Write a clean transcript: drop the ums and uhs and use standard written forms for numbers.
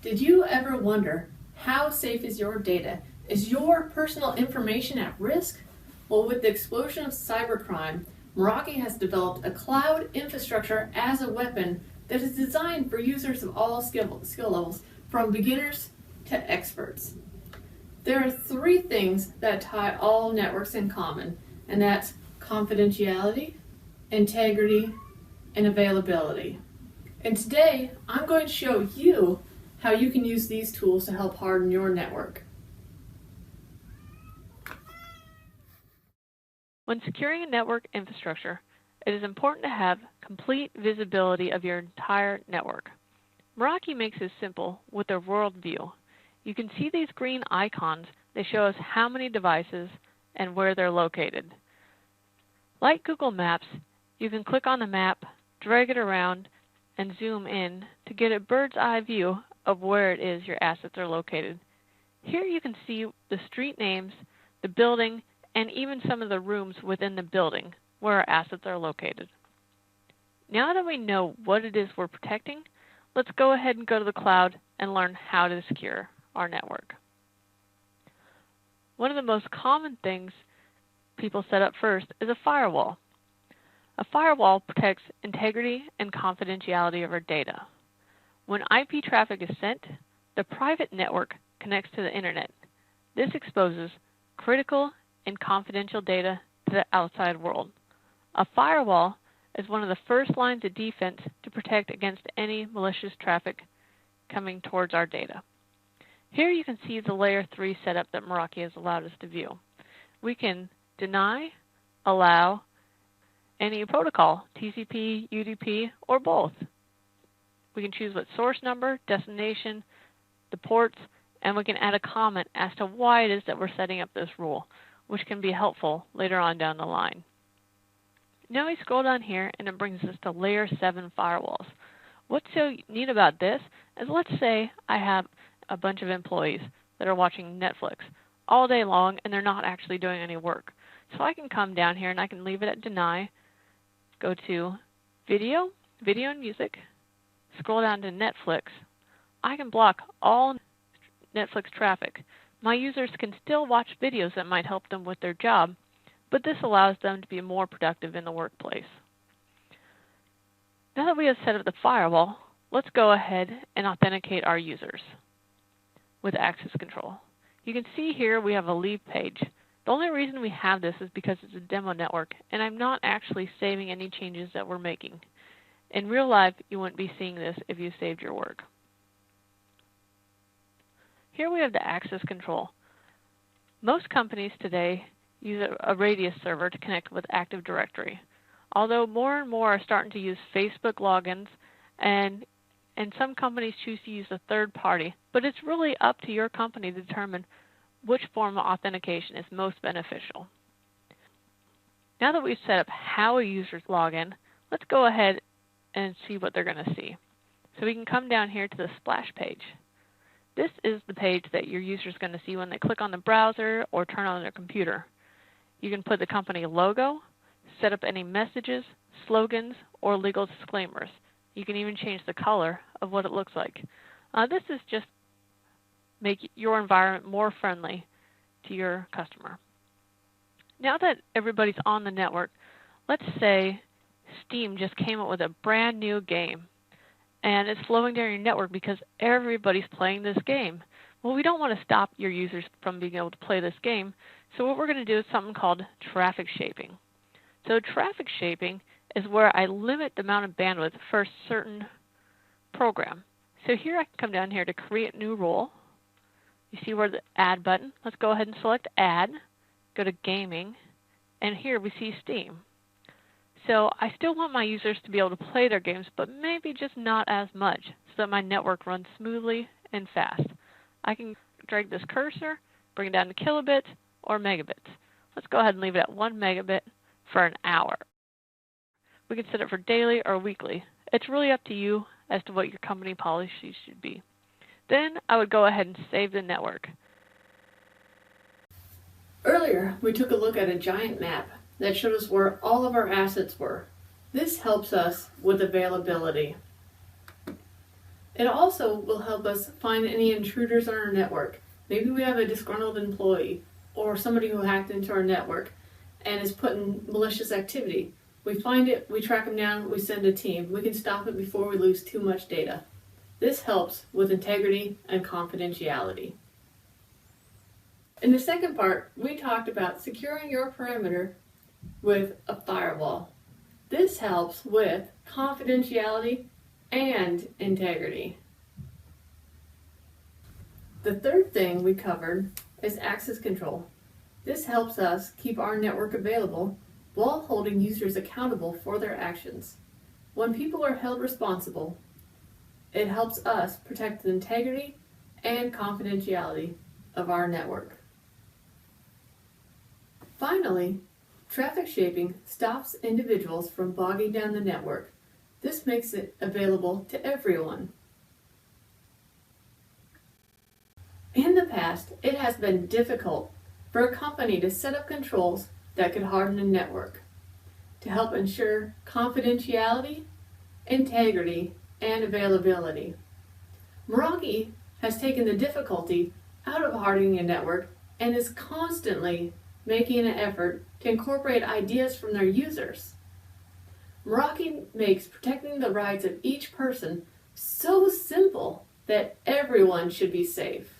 Did you ever wonder, how safe is your data? Is your personal information at risk? Well, with the explosion of cybercrime, Meraki has developed a cloud infrastructure as a weapon that is designed for users of all skill levels, from beginners to experts. There are three things that tie all networks in common, and that's confidentiality, integrity, and availability. And today, I'm going to show you how you can use these tools to help harden your network. When securing a network infrastructure, it is important to have complete visibility of your entire network. Meraki makes this simple with their world view. You can see these green icons. They show us how many devices and where they're located. Like Google Maps, you can click on the map, drag it around, and zoom in to get a bird's eye view of where it is your assets are located. Here you can see the street names, the building, and even some of the rooms within the building where our assets are located. Now that we know what it is we're protecting, let's go ahead and go to the cloud and learn how to secure our network. One of the most common things people set up first is a firewall. A firewall protects integrity and confidentiality of our data. When IP traffic is sent, the private network connects to the internet. This exposes critical and confidential data to the outside world. A firewall is one of the first lines of defense to protect against any malicious traffic coming towards our data. Here you can see the layer 3 setup that Meraki has allowed us to view. We can deny, allow, any protocol, TCP, UDP, or both. We can choose what source number, destination, the ports, and we can add a comment as to why it is that we're setting up this rule, which can be helpful later on down the line. Now we scroll down here and it brings us to layer 7 firewalls. What's so neat about this is, let's say I have a bunch of employees that are watching Netflix all day long and they're not actually doing any work. So I can come down here and I can leave it at deny, go to video and music, scroll down to Netflix. I can block all Netflix traffic. My users can still watch videos that might help them with their job, but this allows them to be more productive in the workplace. Now that we have set up the firewall, let's go ahead and authenticate our users with access control. You can see here we have a leave page. The only reason we have this is because it's a demo network, and I'm not actually saving any changes that we're making. In real life, you wouldn't be seeing this if you saved your work. Here we have the access control. Most companies today use a radius server to connect with Active Directory, although more and more are starting to use Facebook logins, and some companies choose to use a third party, but it's really up to your company to determine which form of authentication is most beneficial. Now that we've set up how a user log in, let's go ahead and see what they're going to see. So we can come down here to the splash page. This is the page that your user is going to see when they click on the browser or turn on their computer. You can put the company logo, set up any messages, slogans, or legal disclaimers. You can even change the color of what it looks like. This is just make your environment more friendly to your customer. Now that everybody's on the network, let's say Steam just came up with a brand new game and it's slowing down your network because everybody's playing this game. Well, we don't want to stop your users from being able to play this game, so what we're going to do is something called traffic shaping. So traffic shaping is where I limit the amount of bandwidth for a certain program. So here I can come down here to create a new role. You see where the add button. Let's go ahead and select add, go to gaming, and here we see Steam. So I still want my users to be able to play their games, but maybe just not as much, so that my network runs smoothly and fast. I can drag this cursor, bring it down to kilobits or megabits. Let's go ahead and leave it at 1 megabit for an hour. We can set it for daily or weekly. It's really up to you as to what your company policy should be. Then I would go ahead and save the network. Earlier, we took a look at a giant map that showed us where all of our assets were. This helps us with availability. It also will help us find any intruders on our network. Maybe we have a disgruntled employee or somebody who hacked into our network and is putting malicious activity. We find it, we track them down, we send a team. We can stop it before we lose too much data. This helps with integrity and confidentiality. In the second part, we talked about securing your perimeter with a firewall. This helps with confidentiality and integrity. The third thing we covered is access control. This helps us keep our network available while holding users accountable for their actions. When people are held responsible, it helps us protect the integrity and confidentiality of our network. Finally, traffic shaping stops individuals from bogging down the network. This makes it available to everyone. In the past, it has been difficult for a company to set up controls that could harden a network to help ensure confidentiality, integrity, and availability. Meraki has taken the difficulty out of hardening a network and is constantly making an effort to incorporate ideas from their users. Meraki makes protecting the rights of each person so simple that everyone should be safe.